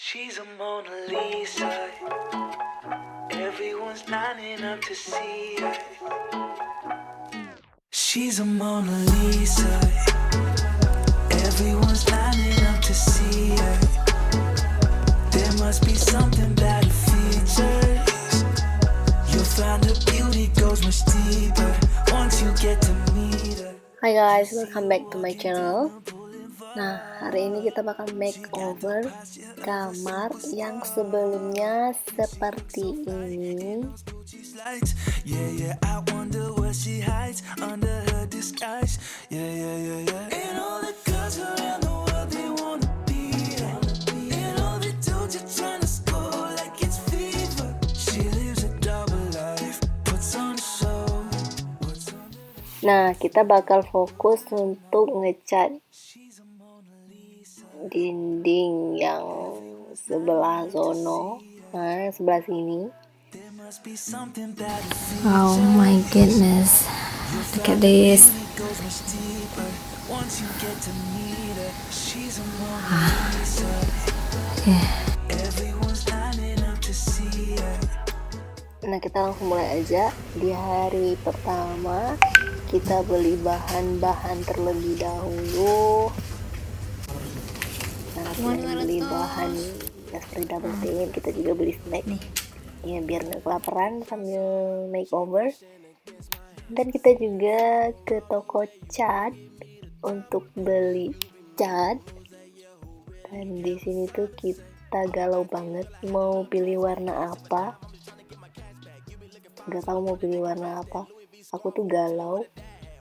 She's a Mona Lisa. Everyone's lining up to see her. She's a Mona Lisa. Everyone's lining up to see her. There must be something about her features. You'll find her beauty goes much deeper once you get to meet her. Hi guys, welcome back to my channel. Nah, hari ini kita bakal makeover kamar yang sebelumnya seperti ini. Yeah, yeah, I wonder what she hides under her disguise. Yeah, yeah, yeah, yeah. And all the girls around the world, they wanna be her. And all the dudes are trying to score like it's fever. She lives a double life, puts on a show. Nah, kita bakal fokus untuk ngecat dinding yang sebelah sono, nah sebelah sini. Oh my goodness, look at this. Nah, kita langsung mulai aja. Di hari pertama kita beli bahan-bahan terlebih dahulu. Nah, selain beli bahan ya seperti double tin, kita juga beli snack nih ya biar nggak kelaparan sambil makeover. Dan kita juga ke toko cat untuk beli cat. Dan di sini tuh kita galau banget mau pilih warna apa. Gak tahu mau pilih warna apa. Aku tuh galau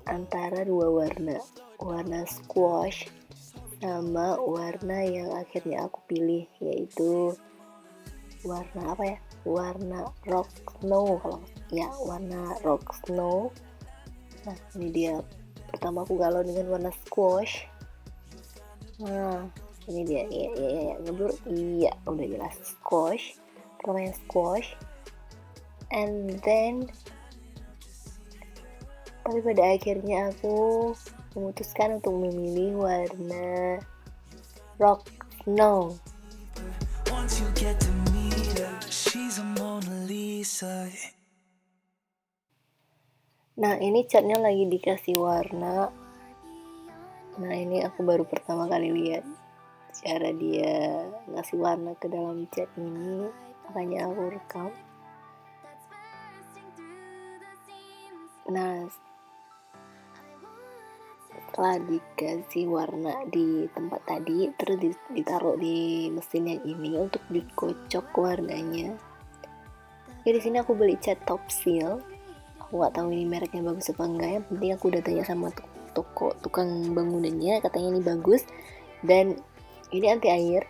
antara dua warna squash sama warna yang akhirnya aku pilih, yaitu warna apa ya? Warna rock snow warna rock snow. Nah, ini dia. Pertama aku galau dengan warna squash. Nah, ini dia. Iya, ngeblur. Iya, udah jelas squash. Pertama yang squash. And then tapi pada akhirnya aku memutuskan untuk memilih warna rock snow. Nah, ini catnya lagi dikasih warna. Nah, ini aku baru pertama kali lihat cara dia ngasih warna ke dalam cat ini, makanya aku rekam. Nah, setelah dikasih warna di tempat tadi, terus ditaruh di mesin yang ini untuk dikocok warnanya. Ya, di sini aku beli cat top seal. Aku nggak tahu ini mereknya bagus apa enggak. Yang penting aku udah tanya sama tukang bangunannya, katanya ini bagus dan ini anti air.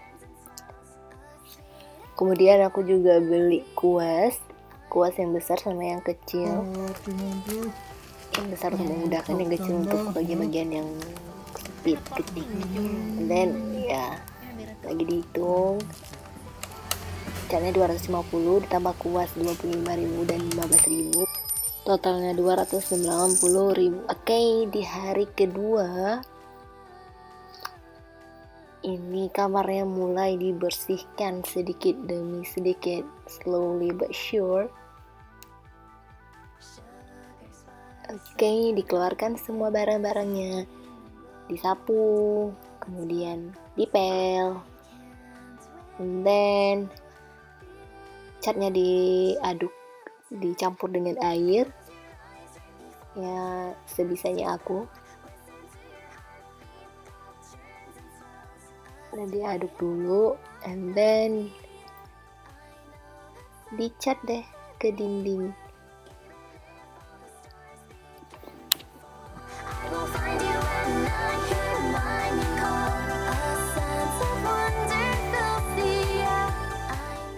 Kemudian aku juga beli kuas yang besar sama yang kecil. Yang besar untuk memudahkan, yang kecil untuk bagian-bagian yang sempit kecil. Dan ya lagi dihitung, catnya 250 ditambah kuas 25.000 dan 15.000, totalnya 290.000. Oke, di hari kedua ini kamarnya mulai dibersihkan sedikit demi sedikit, slowly but sure. Oke, dikeluarkan semua barang-barangnya, disapu, kemudian dipel, dan catnya diaduk, dicampur dengan air ya sebisanya aku. Dan diaduk dulu, and then dicat deh ke dinding.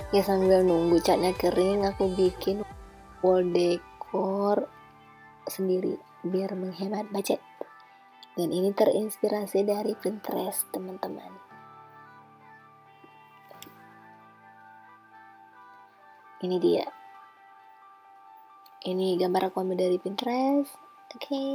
Ya, sambil nunggu catnya kering, aku bikin wall decor sendiri biar menghemat budget. Dan ini terinspirasi dari Pinterest, teman-teman. Ini dia. Ini gambar aku ambil dari Pinterest. Oke.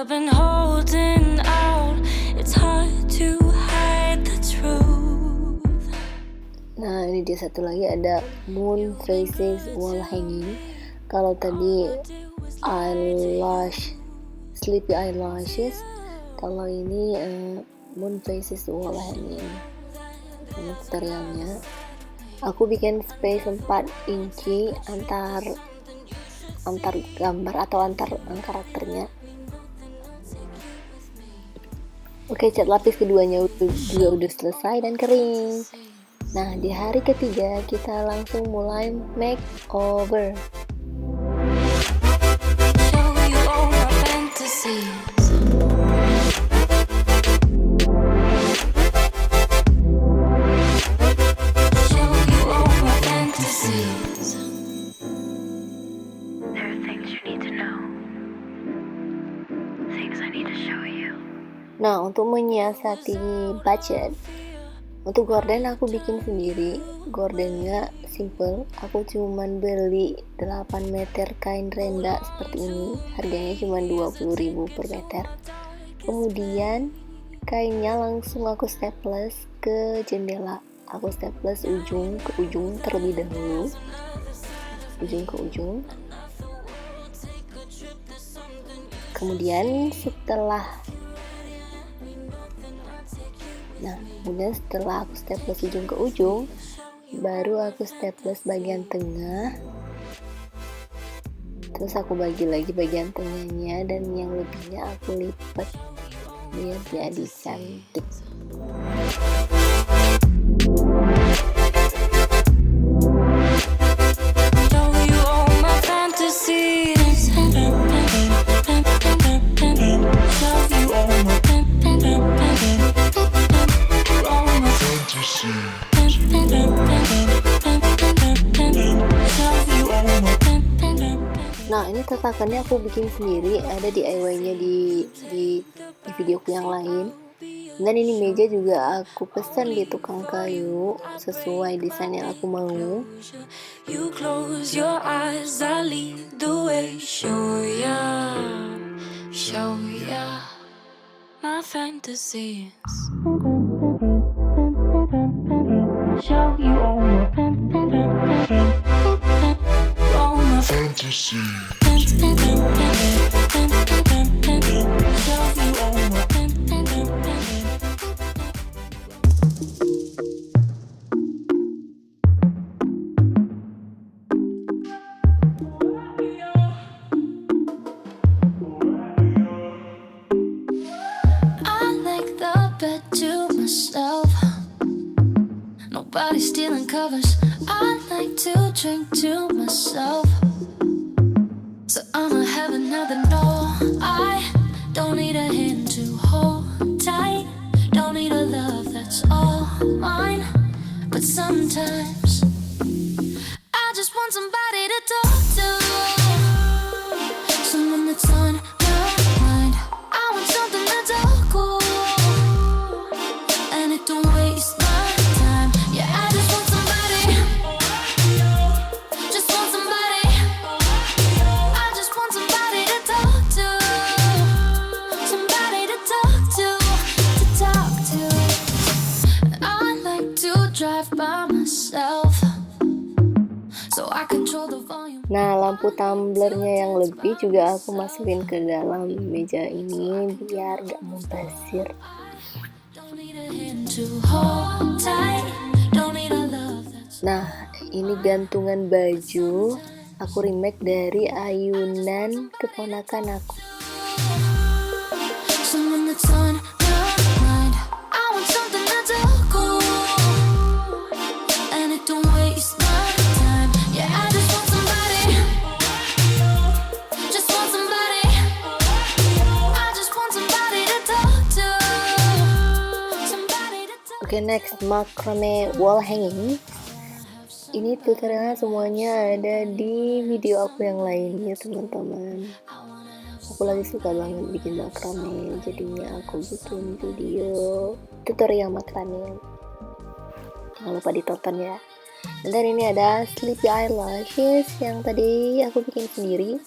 I've been holding out. It's hard to hide the truth. Nah, ini dia satu lagi, ada moon faces wall hanging. Kalau tadi sleepy eyelashes, kalau ini moon faces wall hanging. Ini tutorialnya. Aku bikin space 4 inci antar gambar atau antar karakternya. Oke, cat lapis keduanya juga udah selesai dan kering. Nah, di hari ketiga kita langsung mulai makeover. Show you all my fantasies. Show you all my fantasies. There are things you need to know. Things I need to show you. Nah, untuk menyiasati budget, untuk gorden aku bikin sendiri. Gordennya simple, aku cuman beli 8 meter kain renda seperti ini, harganya cuma 20.000 per meter. Kemudian kainnya langsung aku staples ke jendela. Aku staples ujung ke ujung terlebih dahulu, ujung ke ujung. Kemudian setelah aku staples ujung ke ujung, baru aku staples bagian tengah. Terus aku bagi lagi bagian tengahnya, dan yang lebihnya aku lipat biar jadi cantik. Show you all my fantasies. Show you all my Nah, ini tatakannya aku bikin sendiri, ada DIY-nya di videoku yang lain. Dan ini meja juga aku pesan di tukang kayu sesuai desain yang aku mau. You close your eyes, I lead the way. Show ya my fantasies. Show you all my fantasies. Nobody's stealing covers. I like to drink to myself. So I'ma have another no. I don't need a hand to hold tight. Don't need a love that's all mine. But sometimes I just want somebody to talk to. Someone that's on my mind. I want something that's all cool, and it don't waste my time. Yeah, I just want somebody. Just want somebody. I just want somebody to talk to. Somebody to talk to. I like to drive by myself, so I control the volume. Nah, lampu tumblernya yang lebih juga aku masukin ke dalam meja ini biar gak mubazir. Nah, ini gantungan baju aku remake dari ayunan keponakan aku. Oke, next, macrame wall hanging. Ini tutorialnya semuanya ada di video aku yang lainnya, teman-teman. Aku lagi suka banget bikin macrame, jadinya aku bikin video tutorial macrame. Jangan lupa ditonton ya. Dan ini ada sleepy eyelashes yang tadi aku bikin sendiri.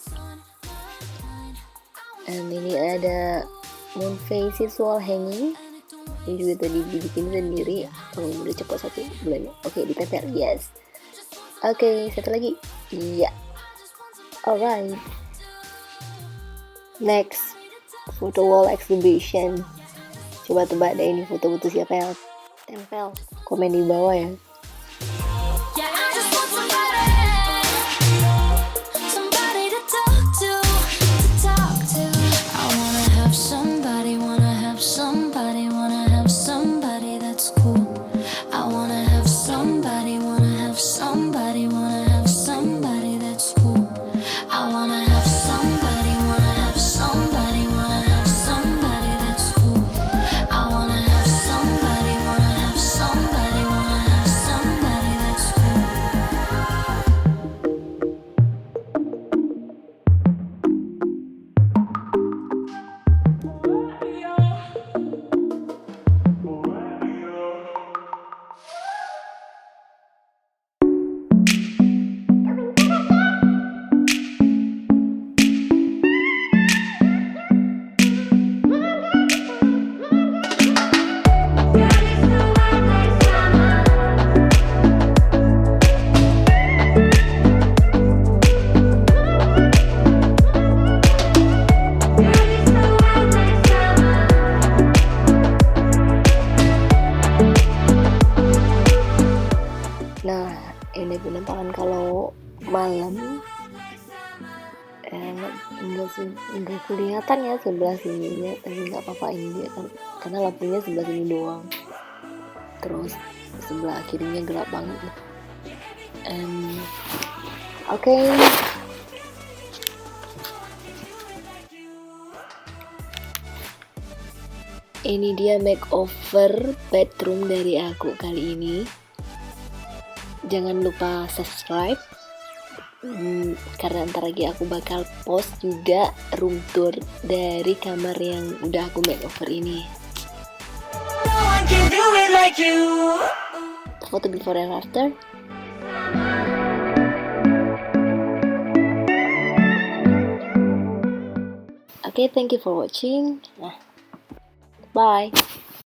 And ini ada moon faces wall hanging. Ini juga tadi dibikin sendiri. Oh, udah cepat 1 bulannya. Oke, ditempel. Yes. Oke, satu lagi. Iya. Alright. Next, photo wall exhibition. Coba tebak deh ini foto-foto siapa yang tempel. Komen di bawah ya. Yeah, I just want somebody to talk to. I wanna have somebody that's cool. I wanna have somebody that's cool. I wanna have somebody that's cool. I wanna have somebody that's cool. Nah, ini penampakan kalau malam enggak kelihatan ya sebelah sininya, tapi nggak apa-apa ini dia kan karena lampunya sebelah sini doang. Terus sebelah kirinya gelap banget. Oke. Ini dia makeover bedroom dari aku kali ini. Jangan lupa subscribe karena ntar lagi aku bakal post juga room tour dari kamar yang udah aku makeover ini. No one can do it like you. Foto before and after. Okay, thank you for watching. Bye.